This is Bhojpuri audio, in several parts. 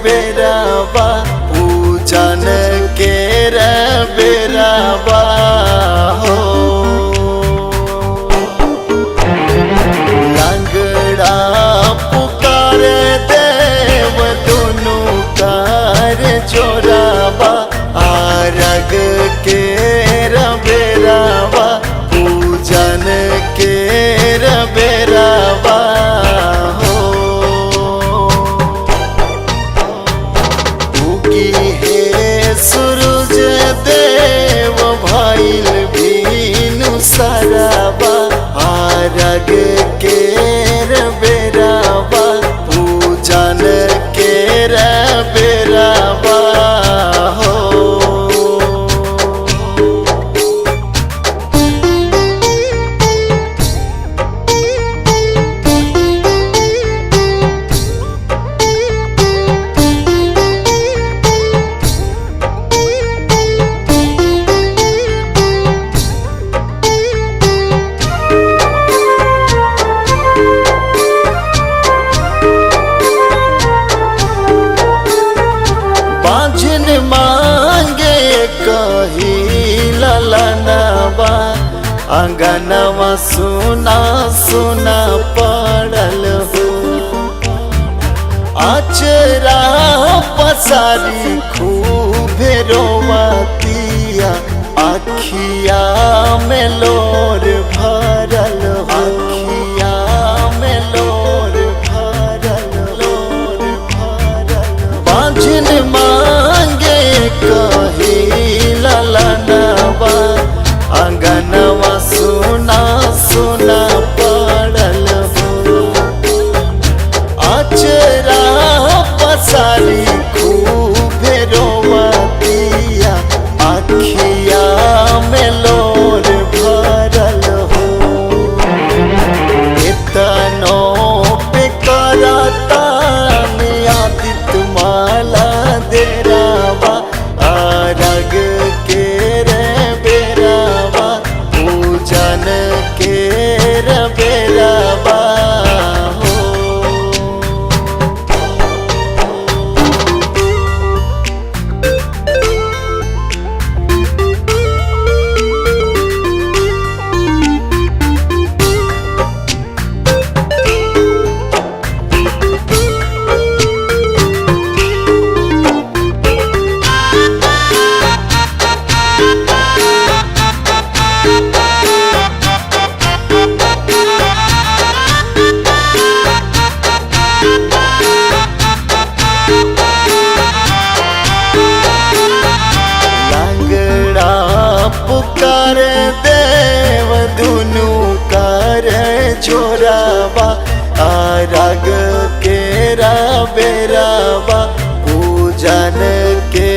बेराबा पूजन के बेराबा हो। लंगड़ा पुकार देव दोनों कार जोराबा आरग के बेराबा पूजन के बेराबा हो। उगी है सूरज देव भाइल भीनु सराबा आरग के बेराबा पूजन के बेराबा हो। बांझन मांगे कही ललनवा अंगनवा सुना सुना पड़ल हो। आचरा पसारी खूबे रोवतिया अखिया में लोर भरल हो। अखिया में लोर भरल बांझन मांगे कही ललनवा अंगनवा सुना सुना पड़ल हो। आचरा पसारी खूबे रोवतिया अखिया में लोर भरल हो। इतनो पे करता आदित माला देराबा आरग के बेराबा पूजन के बेराबा हो। पुकार देव दुनु कर जोराबा आरग के बेराबा पूजन के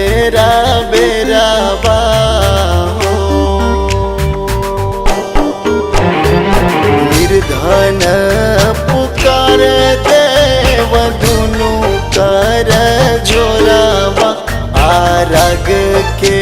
बेराबा हो। निर्धन पुकार देव दुनु कर जोराबा आरग के